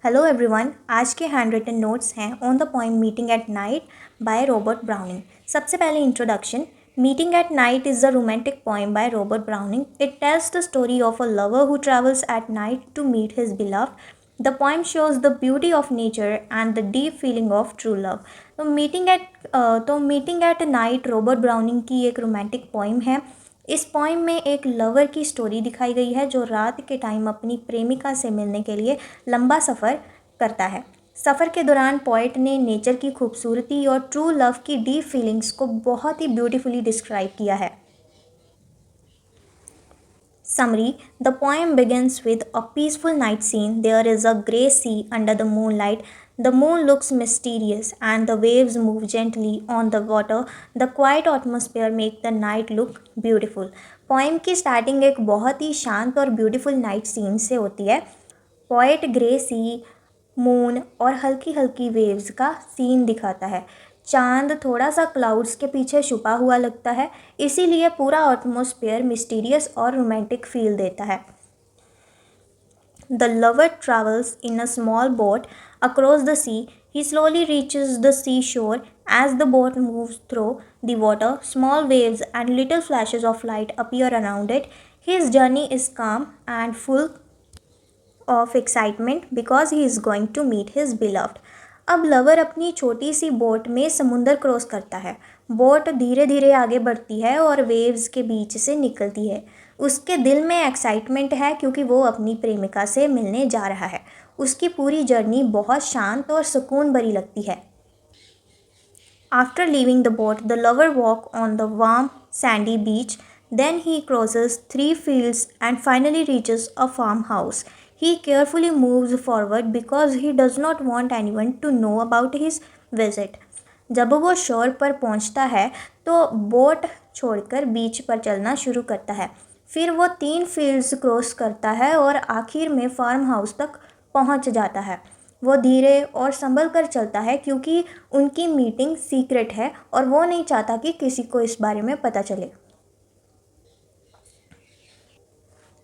Hello everyone, आज के hand written notes हैं on the poem meeting at night by Robert Browning. सबसे पहले introduction. Meeting at night is a romantic poem by Robert Browning. It tells the story of a lover who travels at night to meet his beloved. The poem shows the beauty of nature and the deep feeling of true love. तो meeting at night Robert Browning की एक romantic poem है. इस poem में एक lover की story दिखाई गई है जो रात के टाइम अपनी प्रेमिका से मिलने के लिए लंबा सफ़र करता है. सफ़र के दौरान पोएट ने नेचर की खूबसूरती और ट्रू लव की डीप फीलिंग्स को बहुत ही ब्यूटीफुली डिस्क्राइब किया है. Summary. The poem begins with a peaceful night scene. There is a grey sea under the moonlight. The moon looks mysterious and the waves move gently on the water. The quiet atmosphere makes the night look beautiful. Poem की starting एक बहुत ही शांत और beautiful night scene से होती है. Poet grey सी, moon और हल्की हल्की वेव्स का सीन दिखाता है. चांद थोड़ा सा क्लाउड्स के पीछे छुपा हुआ लगता है, इसीलिए पूरा एटमॉस्फेयर मिस्टीरियस और रोमांटिक फील देता है. The lover travels in a small boat across the sea. He slowly reaches the seashore. As the boat moves through the water, small waves and little flashes of light appear around it. His journey is calm and full of excitement because he is going to meet his beloved. अब lover अपनी छोटी सी boat में समुंदर cross करता है. Boat धीरे धीरे आगे बढ़ती है और वेव्स के बीच से निकलती है. उसके दिल में एक्साइटमेंट है क्योंकि वो अपनी प्रेमिका से मिलने जा रहा है. उसकी पूरी जर्नी बहुत शांत और सुकून भरी लगती है. After leaving the boat, the lover walks on the warm, sandy beach. Then he crosses 3 fields and finally reaches a farmhouse. He carefully moves forward because he does not want anyone to know about his visit. जब वो शोर पर पहुंचता है तो boat छोड़कर बीच पर चलना शुरू करता है. फिर वो 3 फील्ड्स क्रॉस करता है और आखिर में फार्म हाउस तक पहुंच जाता है. वो धीरे और संभल कर चलता है क्योंकि उनकी मीटिंग सीक्रेट है और वो नहीं चाहता कि किसी को इस बारे में पता चले.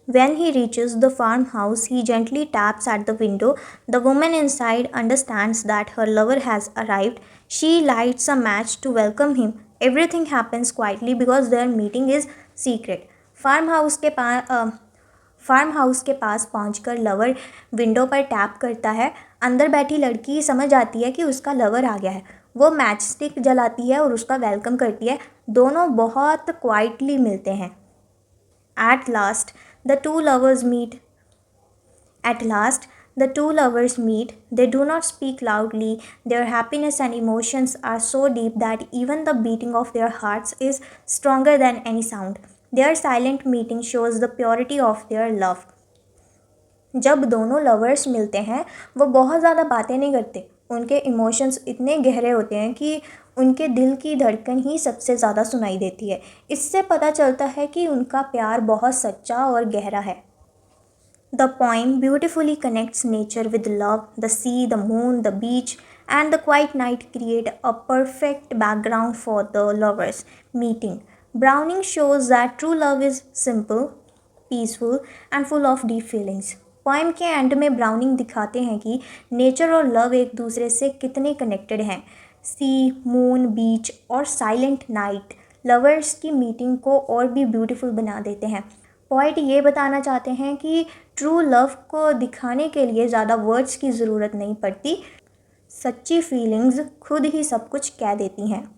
When he reaches the farmhouse, he gently taps at the window. The woman inside understands that her lover has arrived. She lights a match to welcome him. Everything happens quietly because their meeting is secret. Farm house के पास पहुंचकर lover window पर tap करता है. अंदर बैठी लड़की समझ आती है कि उसका लवर आ गया है. वो मैच स्टिक जलाती है और उसका वेलकम करती है. दोनों बहुत क्वाइटली मिलते हैं. At last, the two lovers meet. At last, the two lovers meet. They do not speak loudly. Their happiness and emotions are so deep that even the beating of their hearts is stronger than any sound. Their silent meeting shows the purity of their love. जब दोनों lovers मिलते हैं वो बहुत ज़्यादा बातें नहीं करते. उनके इमोशंस इतने गहरे होते हैं कि उनके दिल की धड़कन ही सबसे ज़्यादा सुनाई देती है. इससे पता चलता है कि उनका प्यार बहुत सच्चा और गहरा है. The poem beautifully connects nature with love. The sea, the moon, the beach, and the quiet night create a perfect background for the lovers' meeting. Browning shows that true love is simple, peaceful, and full of deep feelings. Poem के and में browning दिखाते हैं कि nature और love एक दूसरे से कितने कनेक्टेड हैं. सी, मून, बीच और साइलेंट नाइट लवर्स की मीटिंग को और भी ब्यूटीफुल बना देते हैं. पोइट ये बताना चाहते हैं कि ट्रू लव को दिखाने के लिए ज़्यादा वर्ड्स की ज़रूरत नहीं पड़ती. सच्ची फीलिंग्स खुद ही सब कुछ कह देती हैं.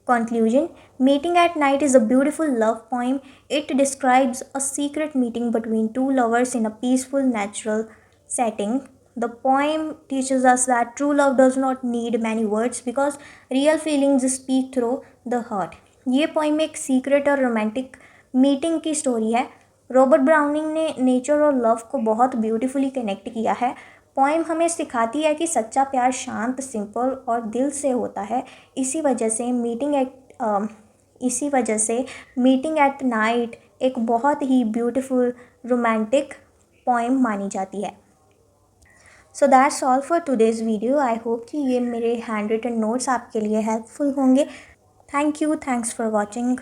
Conclusion. Meeting at Night is a beautiful love poem. It describes a secret meeting between two lovers in a peaceful, natural setting. The poem teaches us that true love does not need many words because real feelings speak through the heart. ये poem एक secret और romantic meeting की story है. Robert browning ने nature और love को बहुत beautifully connect किया है. पोएम हमें सिखाती है कि सच्चा प्यार शांत, सिंपल और दिल से होता है. इसी वजह से मीटिंग एट नाइट एक बहुत ही ब्यूटीफुल रोमांटिक पोएम मानी जाती है. So that's all for today's video. I hope कि ये मेरे हैंड रिटन नोट्स आपके लिए हेल्पफुल होंगे. Thank you. Thanks for watching.